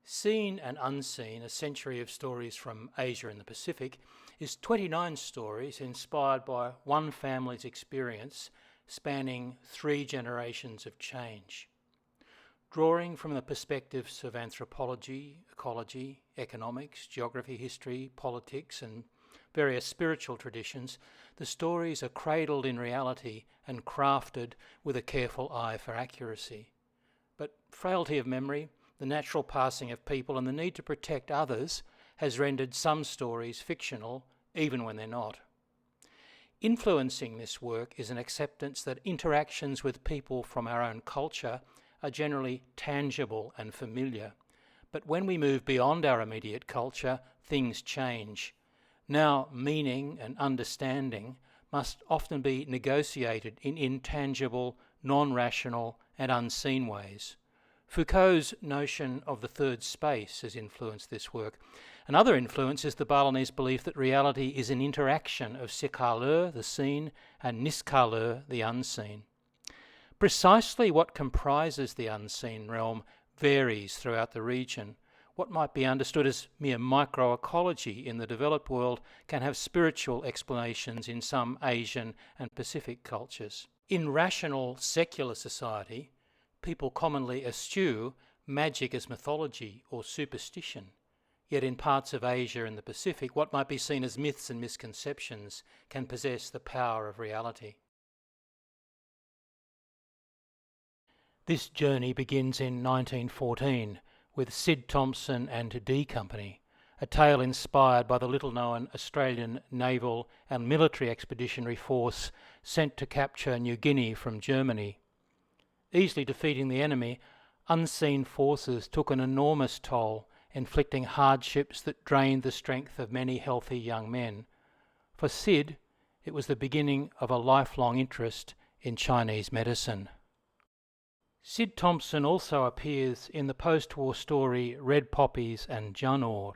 Seen and Unseen, a century of stories from Asia and the Pacific, is 29 stories inspired by one family's experience spanning 3 generations of change. Drawing from the perspectives of anthropology, ecology, economics, geography, history, politics, and various spiritual traditions, the stories are cradled in reality and crafted with a careful eye for accuracy. But frailty of memory, the natural passing of people, and the need to protect others has rendered some stories fictional, even when they're not. Influencing this work is an acceptance that interactions with people from our own culture are generally tangible and familiar. But when we move beyond our immediate culture, things change. Now, meaning and understanding must often be negotiated in intangible, non-rational and unseen ways. Foucault's notion of the third space has influenced this work. Another influence is the Balinese belief that reality is an interaction of Sikarlur, the seen, and Niskarlur, the unseen. Precisely what comprises the unseen realm varies throughout the region. What might be understood as mere microecology in the developed world can have spiritual explanations in some Asian and Pacific cultures. In rational secular society, people commonly eschew magic as mythology or superstition. Yet in parts of Asia and the Pacific, what might be seen as myths and misconceptions can possess the power of reality. This journey begins in 1914 with Sid Thompson and D Company, a tale inspired by the little-known Australian naval and military expeditionary force sent to capture New Guinea from Germany. Easily defeating the enemy, unseen forces took an enormous toll, inflicting hardships that drained the strength of many healthy young men. For Sid, it was the beginning of a lifelong interest in Chinese medicine. Sid Thompson also appears in the post-war story Red Poppies and Janur.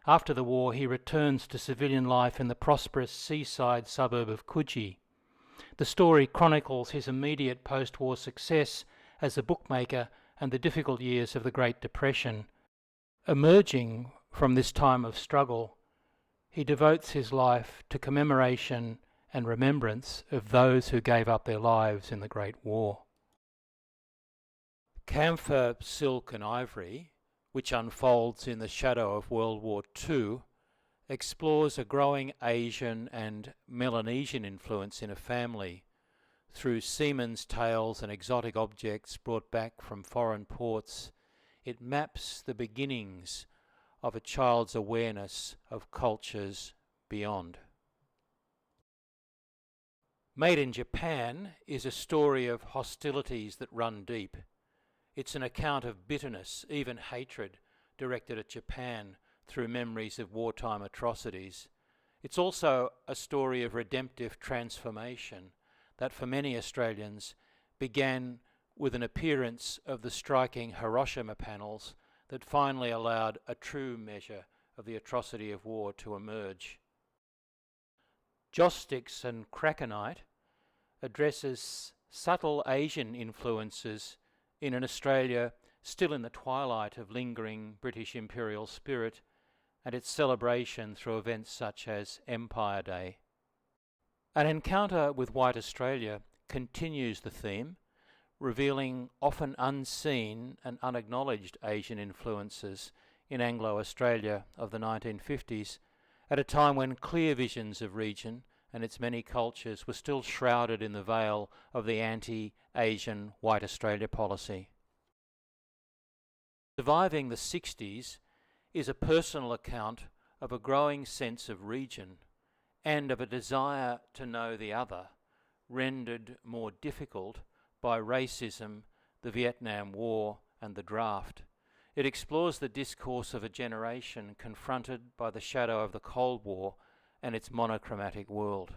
After the war, he returns to civilian life in the prosperous seaside suburb of Coogee. The story chronicles his immediate post-war success as a bookmaker and the difficult years of the Great Depression. Emerging from this time of struggle, he devotes his life to commemoration and remembrance of those who gave up their lives in the Great War. Camphor, Silk and Ivory, which unfolds in the shadow of World War II, explores a growing Asian and Melanesian influence in a family through seamen's tales and exotic objects brought back from foreign ports. It maps the beginnings of a child's awareness of cultures beyond. Made in Japan is a story of hostilities that run deep. It's an account of bitterness, even hatred, directed at Japan through memories of wartime atrocities. It's also a story of redemptive transformation that for many Australians began with an appearance of the striking Hiroshima panels that finally allowed a true measure of the atrocity of war to emerge. Joss Sticks and Krakenite addresses subtle Asian influences in an Australia still in the twilight of lingering British imperial spirit and its celebration through events such as Empire Day. An encounter with White Australia continues the theme, revealing often unseen and unacknowledged Asian influences in Anglo-Australia of the 1950s, at a time when clear visions of region and its many cultures were still shrouded in the veil of the anti-Asian White Australia policy. Surviving the 60s is a personal account of a growing sense of region and of a desire to know the other, rendered more difficult by racism, the Vietnam War and the draft. It explores the discourse of a generation confronted by the shadow of the Cold War and its monochromatic world.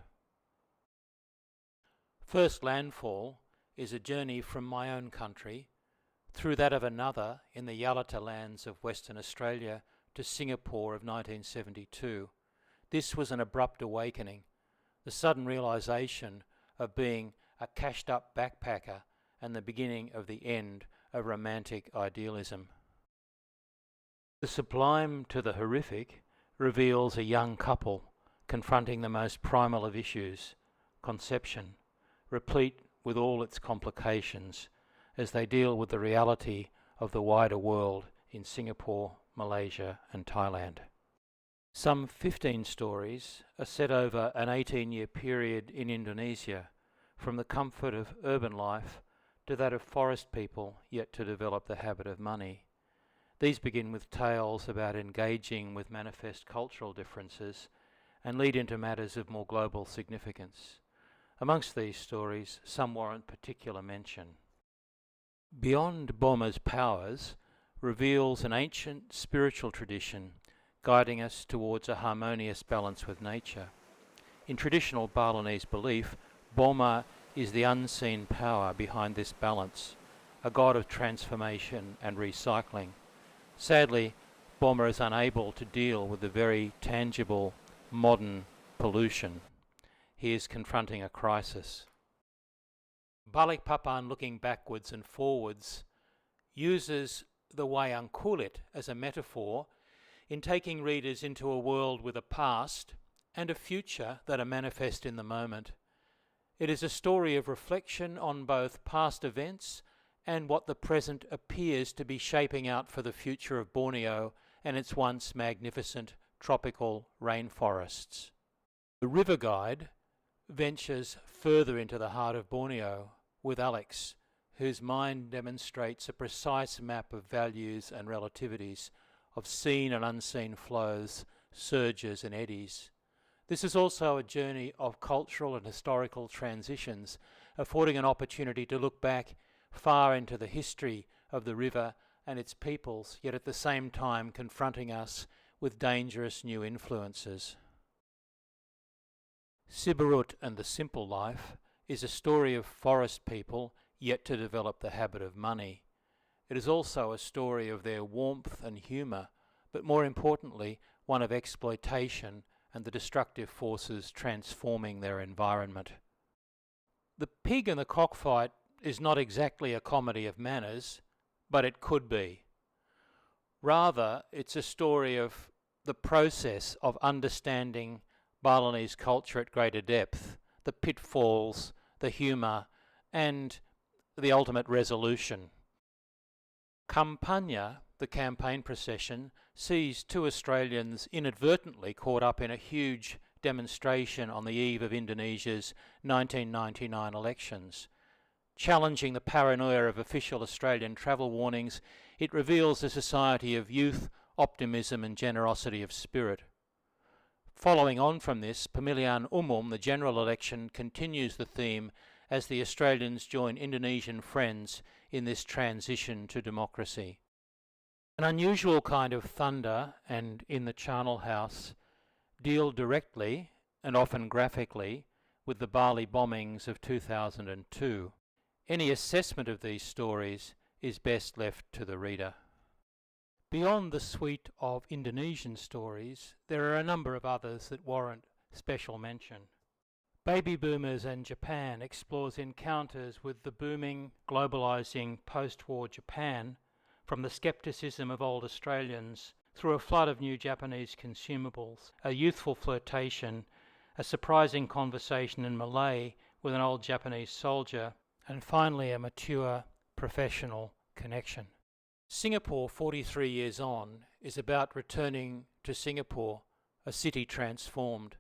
First Landfall is a journey from my own country through that of another in the Yalata lands of Western Australia to Singapore of 1972. This was an abrupt awakening, the sudden realisation of being a cashed-up backpacker and the beginning of the end of romantic idealism. The sublime to the horrific reveals a young couple confronting the most primal of issues, conception, replete with all its complications as they deal with the reality of the wider world in Singapore, Malaysia and Thailand. Some 15 stories are set over an 18-year period in Indonesia, from the comfort of urban life to that of forest people yet to develop the habit of money. These begin with tales about engaging with manifest cultural differences and lead into matters of more global significance. Amongst these stories, some warrant particular mention. Beyond Bhoma's powers reveals an ancient spiritual tradition guiding us towards a harmonious balance with nature. In traditional Balinese belief, Bhoma is the unseen power behind this balance, a god of transformation and recycling. Sadly, Bhoma is unable to deal with the very tangible modern pollution. He is confronting a crisis. Balikpapan, looking backwards and forwards, uses the wayang kulit as a metaphor in taking readers into a world with a past and a future that are manifest in the moment. It is a story of reflection on both past events and what the present appears to be shaping out for the future of Borneo and its once magnificent tropical rainforests. The river guide ventures further into the heart of Borneo with Alex, whose mind demonstrates a precise map of values and relativities, of seen and unseen flows, surges and eddies. This is also a journey of cultural and historical transitions, affording an opportunity to look back far into the history of the river and its peoples, yet at the same time confronting us with dangerous new influences. Siberut and the Simple Life is a story of forest people yet to develop the habit of money. It is also a story of their warmth and humour, but more importantly, one of exploitation and the destructive forces transforming their environment. The Pig and the Cockfight is not exactly a comedy of manners, but it could be. Rather, it's a story of the process of understanding Balinese culture at greater depth, the pitfalls, the humour, and the ultimate resolution. Kampanya, the campaign procession, sees two Australians inadvertently caught up in a huge demonstration on the eve of Indonesia's 1999 elections. Challenging the paranoia of official Australian travel warnings, it reveals a society of youth, optimism and generosity of spirit. Following on from this, Pemilihan Umum, the general election, continues the theme as the Australians join Indonesian friends in this transition to democracy. An unusual kind of thunder and In the Charnel House deal directly, and often graphically, with the Bali bombings of 2002. Any assessment of these stories is best left to the reader. Beyond the suite of Indonesian stories, there are a number of others that warrant special mention. Baby Boomers and Japan explores encounters with the booming, globalising post-war Japan, from the scepticism of old Australians through a flood of new Japanese consumables, a youthful flirtation, a surprising conversation in Malay with an old Japanese soldier, and finally a mature professional connection. Singapore, 43 years on, is about returning to Singapore, a city transformed.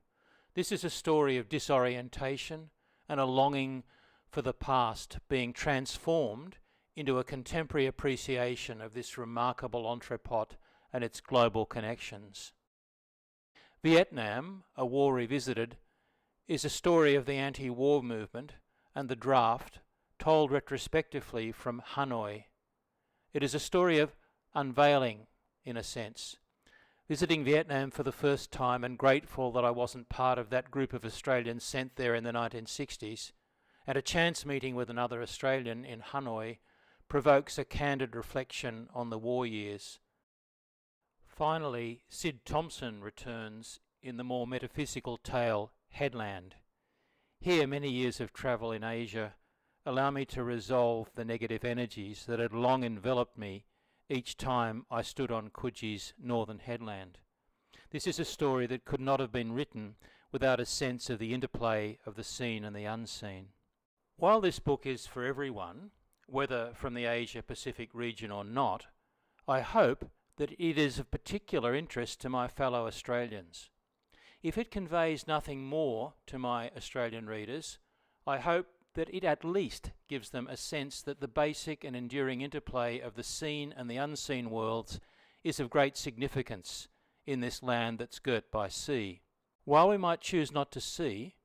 This is a story of disorientation and a longing for the past being transformed into a contemporary appreciation of this remarkable entrepot and its global connections. Vietnam, A War Revisited, is a story of the anti-war movement and the draft, told retrospectively from Hanoi. It is a story of unveiling, in a sense. Visiting Vietnam for the first time and grateful that I wasn't part of that group of Australians sent there in the 1960s, and a chance meeting with another Australian in Hanoi provokes a candid reflection on the war years. Finally, Sid Thompson returns in the more metaphysical tale Headland. Here, many years of travel in Asia allow me to resolve the negative energies that had long enveloped me each time I stood on Coogie's northern headland. This is a story that could not have been written without a sense of the interplay of the seen and the unseen. While this book is for everyone, whether from the Asia-Pacific region or not, I hope that it is of particular interest to my fellow Australians. If it conveys nothing more to my Australian readers, I hope that it at least gives them a sense that the basic and enduring interplay of the seen and the unseen worlds is of great significance in this land that's girt by sea. While we might choose not to see,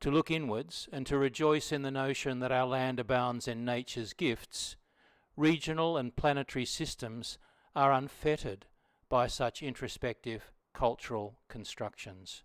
to look inwards and to rejoice in the notion that our land abounds in nature's gifts, regional and planetary systems are unfettered by such introspective cultural constructions.